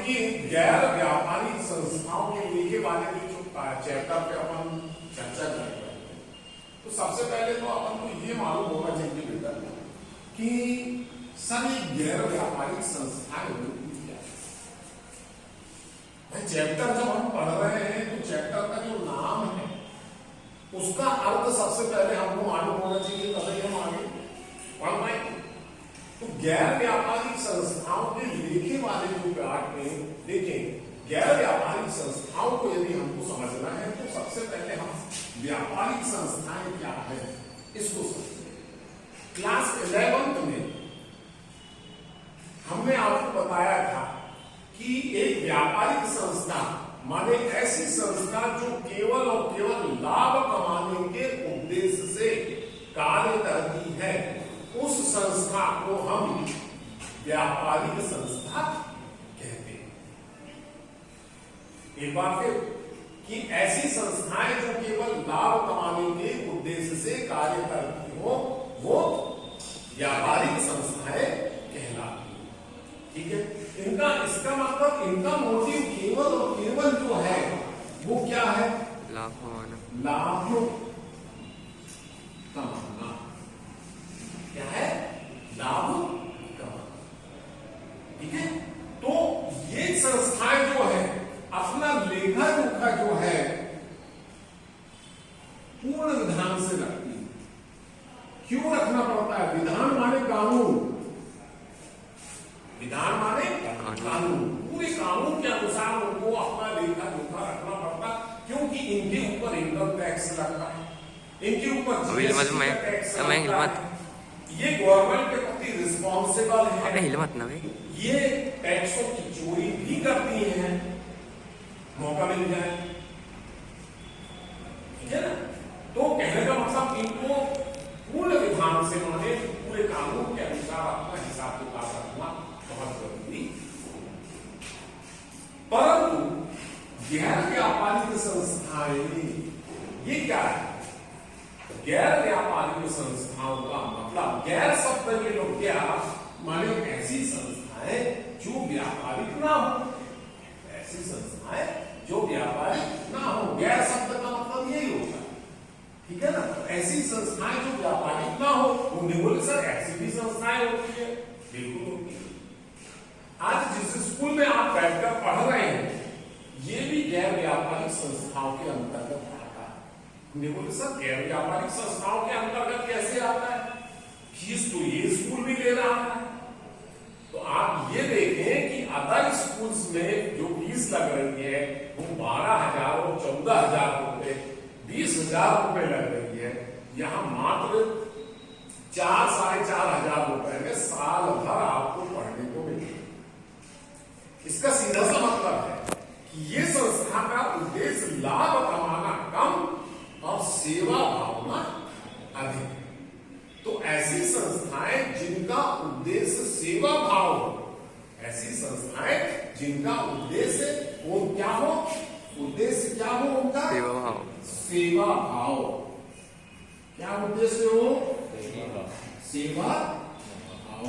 कि गैर व्यापारिक संस्थाओं के लेखे वाले जो चैप्टर पे अपन चर्चा करेंगे, तो सबसे पहले तो अपन को ये मालूम होना चाहिए बेटा कि सभी गैर व्यापारिक संस्थाएं क्या है। चैप्टर जब हम पढ़ रहे हैं तो चैप्टर का जो नाम है उसका अर्थ सबसे पहले हमको मालूम होना चाहिए, तभी हम आगे पढ़ पाएंगे। तो गैर व्यापारिक संस्थाओं के लेखे वाले जो पाठ में देखें, गैर व्यापारिक संस्थाओं को यदि हमको समझना है तो सबसे पहले हम व्यापारिक संस्थाएं क्या है इसको समझें। क्लास 11th में हमने आपको बताया था कि एक व्यापारिक संस्था माने ऐसी संस्था जो केवल और केवल लाभ कमाने के उद्देश्य से कार्य करती है, उस संस्था को हम व्यापारिक संस्था कहते हैं। एक बार फिर कि ऐसी संस्थाएं जो केवल लाभ कमाने के उद्देश्य से कार्य करती हो वो व्यापारिक संस्थाएं कहलाती हैं। ठीक है, इनका इसका मतलब इनका मोटिव केवल और केवल जो है वो क्या है? लाभ कमाना। लाभ कमाना क्या है? लाभ कमाना। ठीक है, तो ये संस्थाएं जो है अपना लेखा जोखा जो है पूर्ण विधान से रखती है। क्यों रखना पड़ता है? विधान माने कानून, विधान माने कानून, पूरे कानून के अनुसार उनको अपना लेखा जोखा रखना पड़ता, क्योंकि इनके ऊपर इनकम टैक्स लगता है, इनके ऊपर जीएसटी का टैक्स लगता है। ये गवर्नमेंट के प्रति रिस्पॉन्सिबल है, ये टैक्सों की चोरी भी करती हैं, मौका मिल जाए। ठीक है ना? तो कहने का मतलब इनको पूर्ण विधान से माने पूरे कानून के अनुसार अपना हिसाब किताब रखना बहुत जरूरी। परंतु गैर व्यापारिक संस्थाएं ये क्या है? गैर व्यापारिक संस्थाओं का मतलब गैर शब्द के लोग क्या माने ऐसी संस्थाएं जो व्यापारिक ना हो, ऐसी संस्थाएं जो व्यापारिक ना हो। गैर शब्द का मतलब यही होता है। ठीक है ना? तो ऐसी संस्थाएं जो व्यापारिक ना हो, उन्हें बोले सर ऐसी भी संस्थाएं होती है, बिल्कुल होती है। आज जिस स्कूल में आप बैठकर पढ़ रहे हैं ये भी गैर व्यापारिक संस्थाओं के अंतर्गत आता है। उन्हें बोले सर गैर व्यापारिक संस्थाओं के अंतर्गत कैसे आता है? फीस तो ये स्कूल भी ले रहा है। तो आप ये देखें कि अदर स्कूल्स में जो फीस लग रही है वो 12,000 और 14,000 रुपए, 20,000 रुपए लग रही है। यहां मात्र 4-4,500 रुपए में साल भर आपको पढ़ने को मिलेगा। इसका सीधा सा मतलब है कि ये संस्था का उद्देश्य लाभ कमाना कम और सेवा भावना अधिक। तो ऐसी संस्थाएं जिनका उद्देश्य सेवा भाव हो, ऐसी संस्थाएं जिनका उद्देश्य वो क्या हो? उद्देश्य क्या हो उनका? सेवा भाव। सेवा भाव। क्या उद्देश्य हो? सेवा भाव,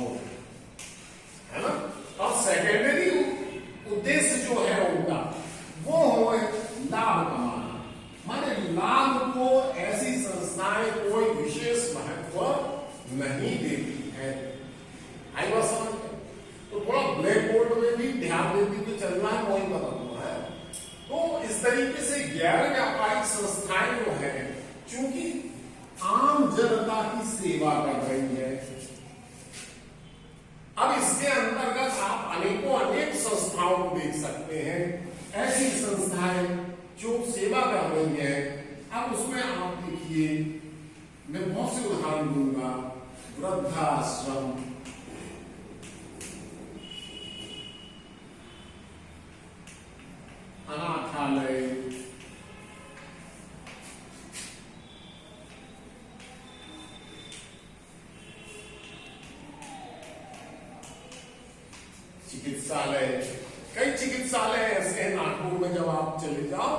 है ना? और सेकेंडरी उद्देश्य जो है उनका वो हो लाभ कमाना। माने लाभ को ऐसी संस्थाएं कोई विशेष महत्व नहीं देती है। आई बात समझ में? तो थोड़ा ब्लैक बोर्ड में भी ध्यान देती हुए चलना है, वही बता हुआ है। तो इस तरीके से गैर व्यापारिक संस्थाएं जो है चूंकि आम जनता की सेवा कर रही है। अब इसके अंतर्गत आप अनेक संस्थाओं को देख सकते हैं, ऐसी संस्थाएं जो सेवा कर रही है। अब उसमें आप देखिए, मैं बहुत से उदाहरण दूंगा। वृद्धाश्रम, अनाथालय, चिकित्सालय। कई चिकित्सालय ऐसे हैं नागपुर में, जब आप चले जाओ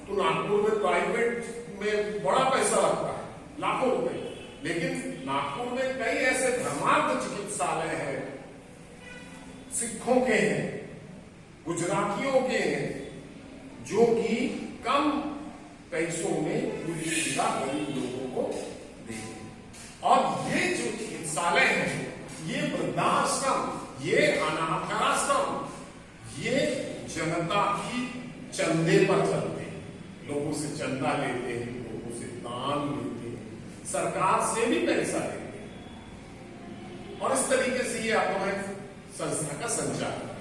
तो नागपुर में प्राइवेट में बड़ा पैसा लगता है, लाखों रुपए। लेकिन नागपुर में कई ऐसे धर्मार्थ चिकित्सालय हैं, सिखों के हैं, गुजरातियों के हैं जो कि कम पैसों में पूरी सुविधा गरीब लोगों को देंगे। और ये जो चिकित्सालय है, ये वृद्धाश्रम, ये अनाथाश्रम, ये जनता की चंदे पर चलते हैं, लोगों से चंदा लेते हैं, लोगों से दान लेते हैं, सरकार से भी पैसा लेते हैं, और इस तरीके से ये अपना संस्था का संचालन।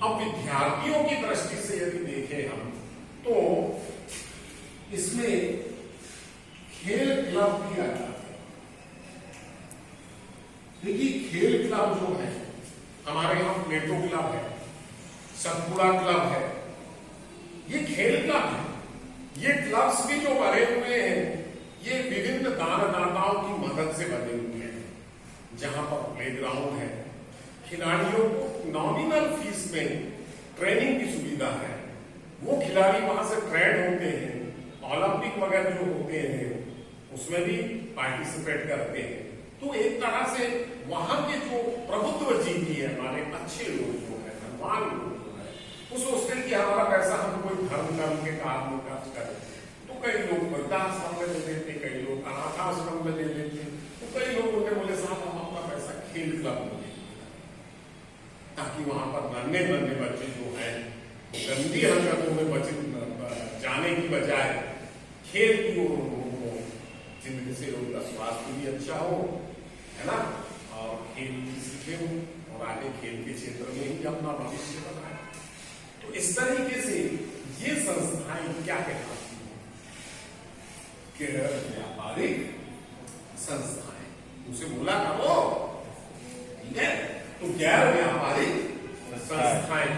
अब विद्यार्थियों की दृष्टि से यदि देखें हम, तो इसमें खेल क्लब भी आता है। देखिए, खेल क्लब जो है, हमारे यहां प्लेटो क्लब है, सतपुड़ा क्लब है, ये खेल क्लब है। ये क्लब्स भी जो बने हुए हैं, ये विभिन्न दानदाताओं की मदद से बने हुए हैं, जहां पर प्लेग्राउंड है, खिलाड़ियों को नॉमिनल फीस में ट्रेनिंग की सुविधा है, वो खिलाड़ी वहां से ट्रेन होते हैं, ओलंपिक वगैरह जो होते हैं उसमें भी पार्टिसिपेट करते हैं। तो एक तरह से वहां के जो प्रभुत्व जीती है, माने अच्छे लोग जो है, धनवान लोग जो है, वो सोचते हैं कि हमारा पैसा हम कोई धर्म के काम में खर्च करें। तो कई लोग वृद्धाश्रम में दे देते, कई लोग अनाथाश्रम में दे देते, तो कई लोग उन्हें बोले साहब हम अपना पैसा खेल क्लब में दे, ताकि वहां पर नन्हे नन्हे बच्चे जो है गंदी हरकतों में जाने की बजाय खेल की ओर उनको जिंदगी से उनका स्वास्थ्य भी अच्छा हो, है ना, और खेल की सीखे हो, और आगे खेल के क्षेत्र में ही अपना भविष्य बनाए। तो इस तरीके से ये संस्थाएं क्या कहलाती हैं? गैर व्यापारिक संस्थाएं। उसे बोला करो, ठीक है? तो गैर व्यापारिक संस्थाएं।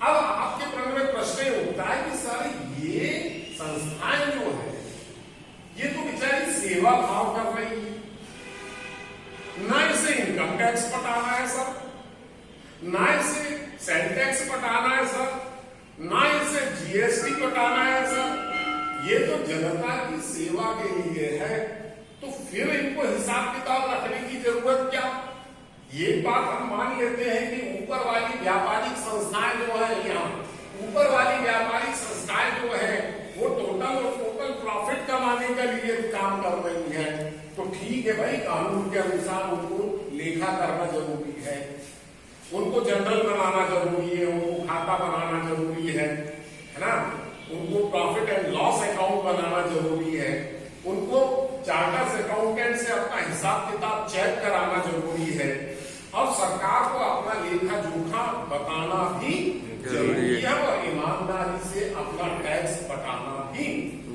अब आपके मन में प्रश्न उठता है कि सर ये संस्थाएं जो है, ये तो बेचारी सेवा भाव कर रही है, ना इसे इनकम टैक्स पटाना है सर, ना इसे सेल टैक्स पटाना है सर, ना इसे जीएसटी पटाना है सर, ये तो जनता की सेवा के लिए है, तो फिर इनको हिसाब किताब रखने की जरूरत क्या? ये बात हम मान लेते हैं कि ऊपर वाली व्यापारिक संस्थाएं जो है, यहाँ ऊपर वाली व्यापारिक संस्थाएं जो है वो टोटल प्रॉफिट कमाने के लिए काम कर रही है, तो ठीक है भाई, कानून के अनुसार उनको लेखा करना जरूरी है, उनको जनरल बनाना जरूरी है, उनको खाता बनाना जरूरी है ना, उनको प्रॉफिट एंड लॉस अकाउंट बनाना जरूरी है, उनको चार्टर्ड अकाउंटेंट से अपना हिसाब किताब चेक कराना जरूरी है, और सरकार को अपना लेखा जोखा बताना भी जरूरी है, और ईमानदारी से अपना टैक्स पटाना भी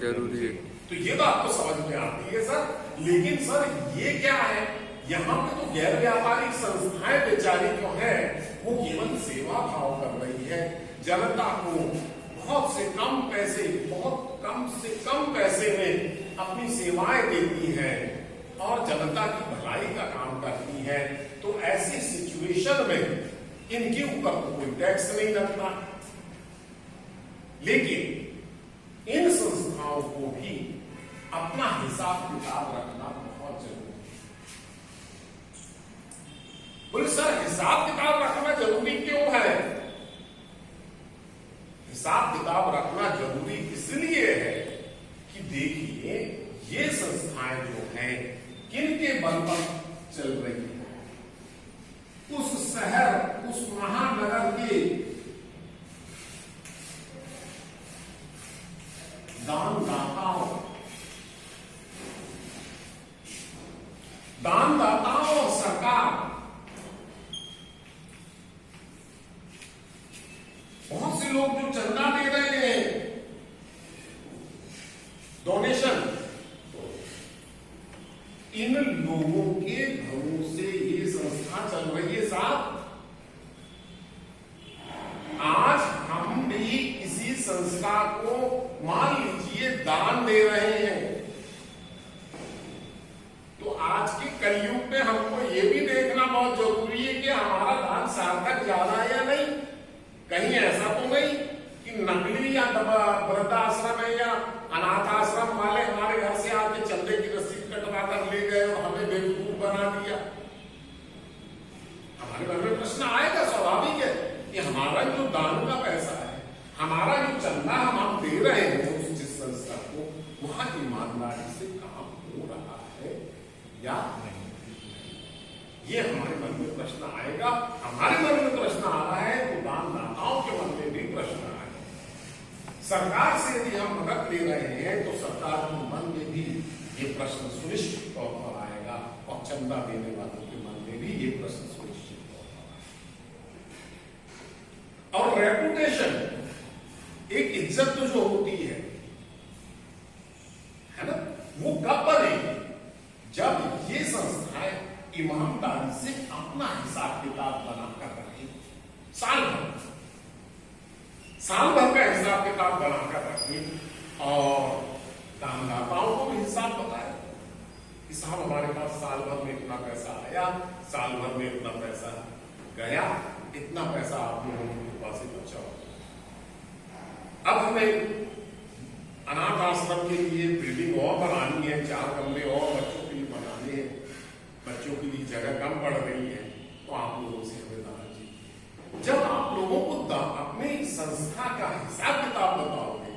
जरूरी है। तो ये तो आपको समझ में आती है सर, लेकिन सर ये क्या है, यहाँ पे तो गैर व्यापारिक संस्थाएं बेचारी जो है वो केवल सेवा भाव कर रही है, जनता को बहुत से कम पैसे, बहुत कम से कम पैसे में अपनी सेवाएं देती है और जनता की भलाई का काम करती है। तो ऐसी सिचुएशन में इनके ऊपर तो कोई टैक्स नहीं लगता, लेकिन इन संस्थाओं को भी अपना हिसाब किताब रखना बहुत जरूरी है। बोले सर हिसाब किताब रखना जरूरी क्यों है? हिसाब किताब रखना जरूरी इसलिए है कि देखिए ये संस्थाएं जो हैं किनके बल पर चल रही है, उस शहर, उस महानगर के दानदाताओं और सरकार, बहुत से लोग जो चंदा दे रहे हैं, डोनेशन, इन लोगों के भरोसे ये संस्था चल रही है साहब। आज हम भी किसी संस्था को मान लीजिए दान दे रहे हैं, तो आज के कलयुग में हमको ये भी देखना बहुत जरूरी है कि हमारा दान सार्थक ज्यादा है या नहीं। कहीं ऐसा तो नहीं कि नकली या वृद्धाश्रम है या अनाथ आश्रम वाले हमारे घर से आके चंदे की रसीद कटवा कर ले गए और हमें बेवकूफ बना दिया। हमारे घर में प्रश्न आएगा, स्वाभाविक है कि हमारा हमारा जो दान का पैसा है, हमारा जो चंदा हम दे रहे हैं उस जिस संस्था को, वहां ईमानदारी से काम हो रहा है या नहीं, ये हमारे मन में प्रश्न आएगा। हमारे मन में प्रश्न आ रहा है तो दानदाताओं के मन में भी प्रश्न आएगा। सरकार से यदि हम मदद ले रहे हैं तो सरकार के मन में भी ये प्रश्न सुनिश्चित तौर पर आएगा और चंदा देने वालों के मन में भी ये प्रश्न सुनिश्चित तौर पर आएगा। और रेपुटेशन, एक इज्जत तो जो होती है ना, वो कब बनेगी? जब ये संस्थाएं ईमानदारी से अपना हिसाब किताब बनाकर रखें, साल भर का हिसाब किताब बनाकर रखें और दानदाताओं को भी हिसाब बताए कि साहब हमारे पास साल भर में इतना पैसा आया, साल भर में इतना पैसा गया, इतना पैसा आप लोगों की कृपा से बचा। अब हमें अनाथ आश्रम के लिए बिल्डिंग और बनानी है, 4 कमरे और बच्चों के लिए बनाने हैं, बच्चों के लिए जगह कम पड़ रही है, तो आप लोगों से हमें दान चाहिए। जब आप लोगों को अपने संस्था का हिसाब किताब बताओगे,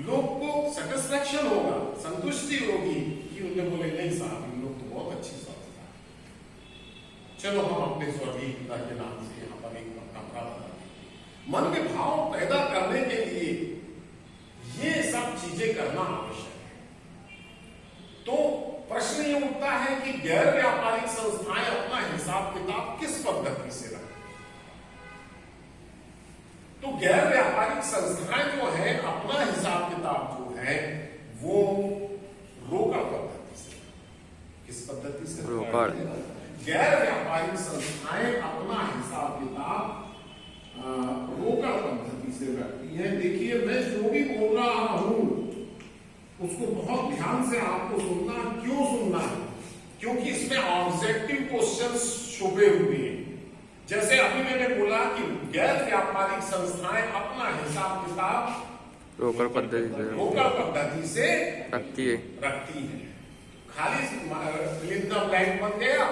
लोग को सेटिस्फैक्शन होगा, संतुष्टि होगी कि उन्हें बोले नहीं साहब इन लोग तो बहुत अच्छी संस्था है, चलो हम अपने स्वर्गीय पिता के नाम से यहाँ पर एक कमरा बना देंगे। मन में भाव पैदा करने के लिए ये सब चीजें करना आवश्यक है। तो प्रश्न ये उठता है कि गैर व्यापारिक संस्थाएं अपना हिसाब किताब किस पद्धति से रखती? तो गैर व्यापारिक संस्थाएं जो है अपना हिसाब किताब जो है वो रोकड़ पद्धति से, किस पद्धति से? रोकड़। गैर व्यापारिक संस्थाएं अपना हिसाब किताब रोकड़ पद्धति से रखती है। देखिए मैं जो भी बोल रहा हूं उसको बहुत ध्यान से आपको सुनना। क्यों सुनना है? क्योंकि इसमें ऑब्जेक्टिव क्वेश्चंस छुपे हुए हैं। जैसे अभी मैंने बोला कि गैर व्यापारिक संस्थाएं अपना हिसाब किताब रोकड़ पद्धति से रखती है। खाली फिल इन द ब्लैंक बन गया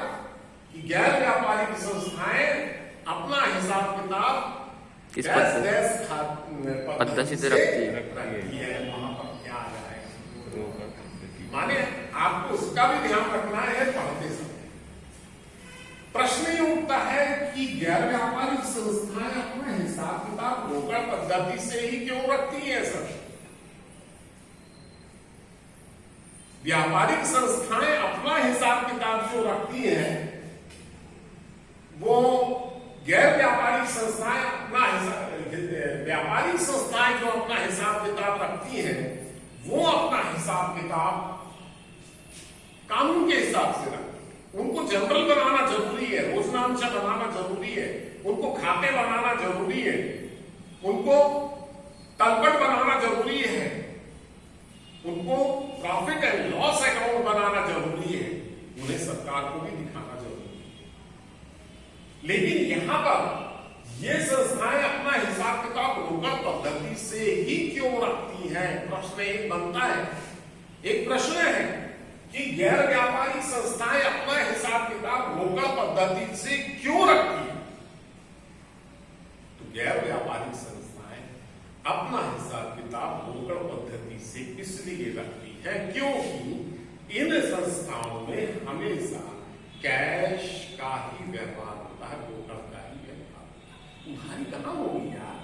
कि गैर व्यापारिक संस्थाएं अपना हिसाब किताब किस पद्धति से रखती है। वहां पर क्या आ जाएगा? माने आपको उसका भी ध्यान रखना है पढ़ते समय। प्रश्न ये उठता है कि गैर व्यापारिक संस्थाएं अपना हिसाब किताब रोकड़ पद्धति से ही क्यों रखती है? सर, व्यापारिक संस्थाएं अपना हिसाब किताब जो रखती हैं वो गैर व्यापारिक संस्थाएं अपना व्यापारिक संस्थाएं जो अपना हिसाब किताब रखती हैं वो अपना हिसाब किताब कानून के हिसाब से रखती है। उनको जनरल बनाना जरूरी है, रोजनामचा बनाना जरूरी है, उनको खाते बनाना जरूरी है, उनको तलपट बनाना जरूरी है, उनको प्रॉफिट एंड लॉस अकाउंट बनाना जरूरी है, उन्हें सरकार को भी दिखाना जरूरी है। लेकिन यहां पर ये संस्थाएं अपना हिसाब किताब रोकड़ पद्धति से ही क्यों रखती हैं? प्रश्न एक बनता है। एक प्रश्न है कि गैर व्यापारिक संस्थाएं अपना हिसाब किताब रोकड़ पद्धति से क्यों रखती हैं? तो गैर व्यापारिक संस्थाएं अपना हिसाब किताब रोकड़ पद्धति से इसलिए रखती है क्योंकि इन संस्थाओं में हमेशा कैश का ही व्यवहार होता है, रोकड़ का ही व्यवहार होता है। उधारी कहां होगी यार?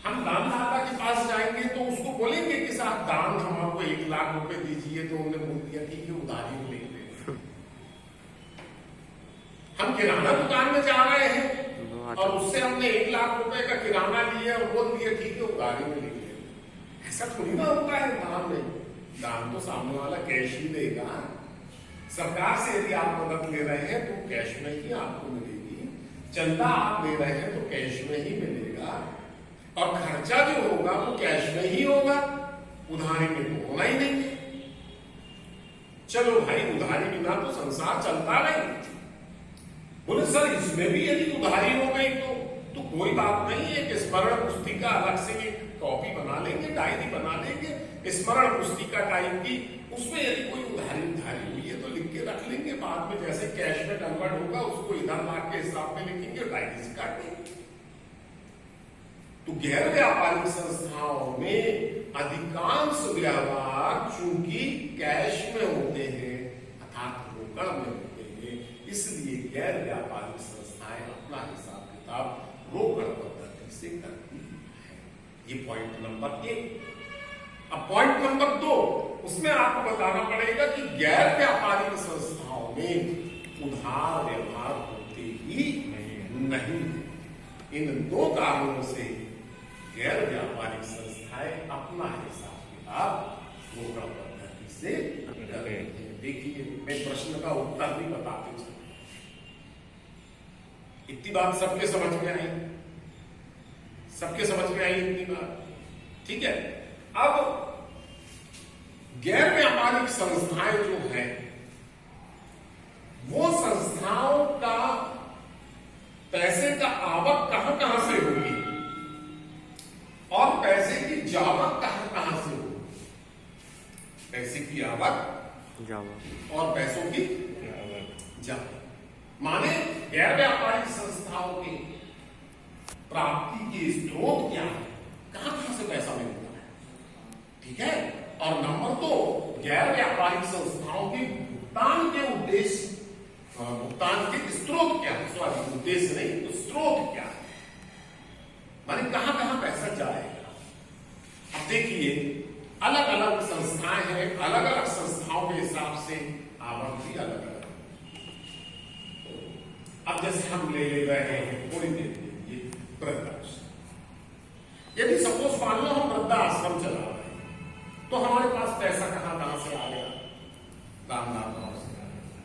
हम दानदाता के पास जाएंगे तो उसको बोलेंगे कि साहब दान हम आपको 1 लाख रुपए दीजिए, तो उन्होंने बोल दिया ठीक है उधारी में लेंगे। हम किराना दुकान में जा रहे हैं और उससे हमने 1 लाख रुपए का किराना लिया और बोल दिया ठीक है उधारी में लेंगे। ऐसा थोड़ी ना होता है दान में। दान तो सामने वाला कैश ही देगा। सरकार से यदि आप मदद ले रहे हैं तो कैश में ही आपको मिलेगी, चंदा आप ले रहे हैं तो कैश में ही मिलेगा, और खर्चा जो होगा वो कैश में ही होगा, उधारी में तो होना ही नहीं। चलो भाई उधारी बिना तो संसार चलता नहीं। बोले सर इसमें भी यदि उधारी हो गई तो कोई बात नहीं है कि स्मरण पुस्तिका अलग से एक कॉपी बना लेंगे, डायरी बना लेंगे स्मरण पुस्तिका टाइप की, उसमें यदि कोई उधारी हुई है तो लिख के रख लेंगे। बाद में जैसे कैश में कन्वर्ट होगा उसको इधर लाख के हिसाब में लिखेंगे, डायरी से काट देंगे। तो गैर व्यापारिक संस्थाओं में अधिकांश व्यवहार चूंकि कैश में होते हैं अर्थात रोकड़ में होते हैं, इसलिए गैर व्यापारिक संस्थाएं अपना हिसाब किताब रोकड़ पद्धति से करती है। ये पॉइंट नंबर 1। अब पॉइंट नंबर 2, उसमें आपको बताना पड़ेगा कि गैर व्यापारिक संस्थाओं में उधार व्यवहार होते ही नहीं। इन 2 कारणों से गैर व्यापारिक संस्थाएं अपना हिसाब किताब रोकड़ पद्धति से करते हैं। देखिए, मैं प्रश्न का उत्तर भी बताते चलूं। इतनी बात सबके समझ में आई? सबके समझ में आई इतनी बात? ठीक है। अब गैर व्यापारिक संस्थाएं जो है, वो संस्थाओं का पैसे का आवक कहां कहां से होगी और पैसे की जावक कहां कहां से होगी। पैसे की आवक और पैसों की जावक, माने गैर व्यापारिक संस्थाओं के प्राप्ति के स्रोत क्या है, कहां कहां से पैसा मिलता है। ठीक है। और नंबर 2, गैर व्यापारिक संस्थाओं के भुगतान के उद्देश्य, भुगतान के स्रोत क्या है, सॉरी उद्देश्य नहीं तो स्रोत क्या है, माने कहां कहां पैसा जाएगा। अब देखिए, अलग अलग संस्थाएं हैं, अलग अलग संस्थाओं के हिसाब से आवक भी अलग अलग। अब जैसे हम ले रहे हैं थोड़ी देर के लिए वृद्धाश्रम। यदि सपोज मान लो हम वृद्धाश्रम चला रहे हैं, तो हमारे पास पैसा कहां कहां से आएगा? दानदाताओं से आएगा।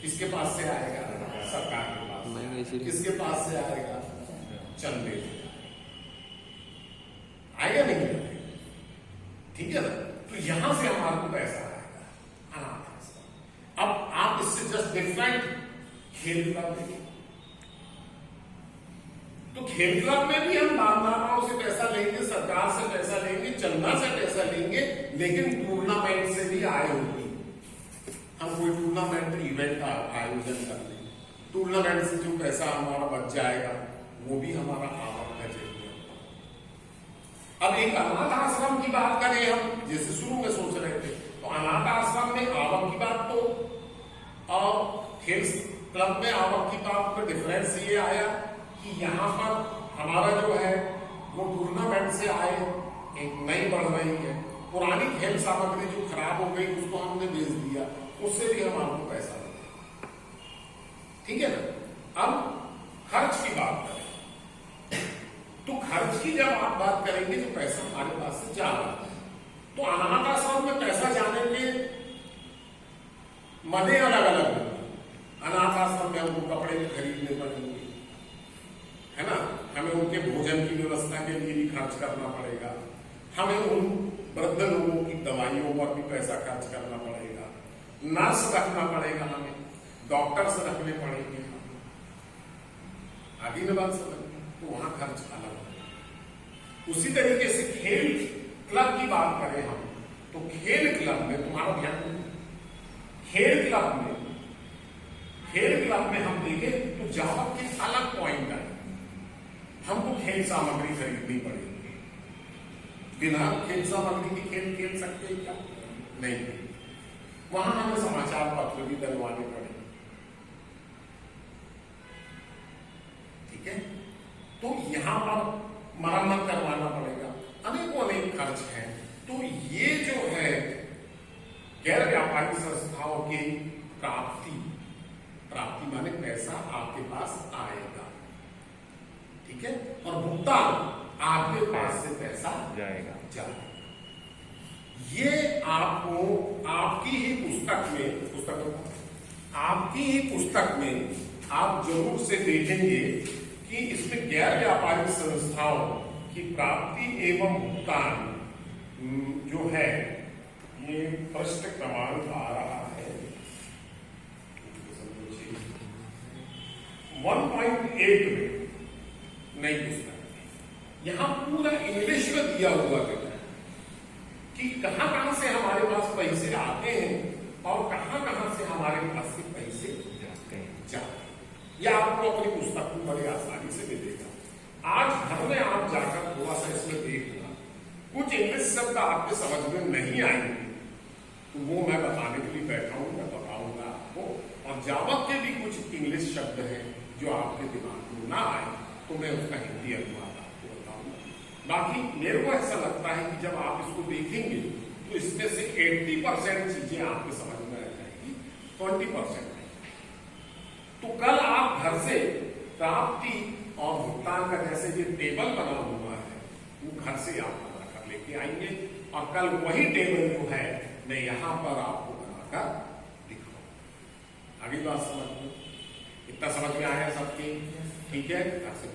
किसके पास से आएगा? सरकार के पास। किसके पास से आएगा? चंदे से आएगा, नहीं आएगा? ठीक है ना। तो यहां से हमारे को पैसा आएगा अनाथ आश्रम। अब आप इससे जस्ट डिफरेंट खेल क्लब देखिए, तो खेल क्लब में भी हम दानदाताओं से पैसा लेंगे, सरकार से पैसा लेंगे, चंदा से पैसा लेंगे, लेकिन टूर्नामेंट से भी आय होगी। हम कोई टूर्नामेंट इवेंट का आयोजन कर लेंगे, टूर्नामेंट से जो पैसा हमारा बच जाएगा वो भी हमारा आवक का जरिया। अब एक अनाथ आश्रम की बात करें हम, जैसे शुरू में सोच रहे थे, तो अनाथ आश्रम में आवक की बात तो, और खेल क्लब में आवक की बात में डिफरेंस ये आया कि यहां पर हमारा जो है वो टूर्नामेंट से आए एक नई बढ़ रही है, पुरानी खेल सामग्री जो खराब हो गई उसको हमने बेच दिया, उससे भी हमारे पैसा मिला। ठीक है ना। अब खर्च की बात करें, तो खर्च की जब आप बात करेंगे जो पैसा हमारे पास से जा रहा है, तो अनाथ आश्रम में पैसा जाने के मदे अलग अलग है। अनाथ आश्रम में हमको कपड़े भी खरीदने पड़ेंगे, है ना, हमें उनके भोजन की व्यवस्था के लिए भी खर्च करना पड़ेगा, हमें उन वृद्ध लोगों की दवाइयों पर भी पैसा खर्च करना पड़ेगा, नर्स रखना पड़ेगा, हमें डॉक्टर्स रखने पड़ेंगे, आगे में बात समझ। तो वहां खर्च अलग है। उसी तरीके से खेल क्लब की बात करें हम, तो खेल क्लब में तुम्हारा ध्यान, खेल क्लब में हम देखें तो जावक के अलग पॉइंट है। हमको खेल सामग्री खरीदनी पड़ेगी, बिना खेल सामग्री के खेल खेल सकते हैं क्या? नहीं। वहां हमें समाचार पत्र भी डलवाने पड़ेंगे। ठीक है। तो यहां पर मरम्मत करवाना पड़ेगा, अनेक खर्च हैं। तो ये जो है गैर व्यापारिक संस्थाओं की प्राप्ति माने पैसा आपके पास आएगा। ठीक है। और भुगतान आपके पास से पैसा जाएगा। ये आपको आपकी ही पुस्तक में आप जरूर से देखेंगे कि इसमें गैर व्यापारिक संस्थाओं की प्राप्ति एवं भुगतान जो है, ये पृष्ठ क्रमांक आ रहा है 1.8 में नई पुस्तक। यहां पूरा इंग्लिश में दिया हुआ है कि कहां कहां से हमारे पास पैसे आते हैं और कहां कहां से हमारे पास से पैसे जाते हैं। यह आपको अपनी पुस्तक में बड़ी आसानी से मिलेगा। आज घर में आप जाकर कुछ इंग्लिश शब्द आपके समझ में नहीं आएंगे तो वो मैं बताने के लिए बैठा हूं, मैं बताऊंगा आपको। और जावा के भी कुछ इंग्लिश शब्द हैं जो आपके दिमाग में ना आए तो मैं उसका हिंदी अनुवाद आपको बताऊंगा। बाकी मेरे को ऐसा लगता है कि जब आप इसको देखेंगे तो इसमें से 80% चीजें आपके समझ में आ जाएगी, 20% तो कल आप घर से प्राप्ति और भुगतान का जैसे ये टेबल बना हुआ है वो घर से आप बनाकर लेके आएंगे और कल वही टेबल जो है मैं यहां पर आपको बनाकर दिखाऊंगा। आगे बात समझ में, इतना समझ में आया सबके? ठीक है, घर से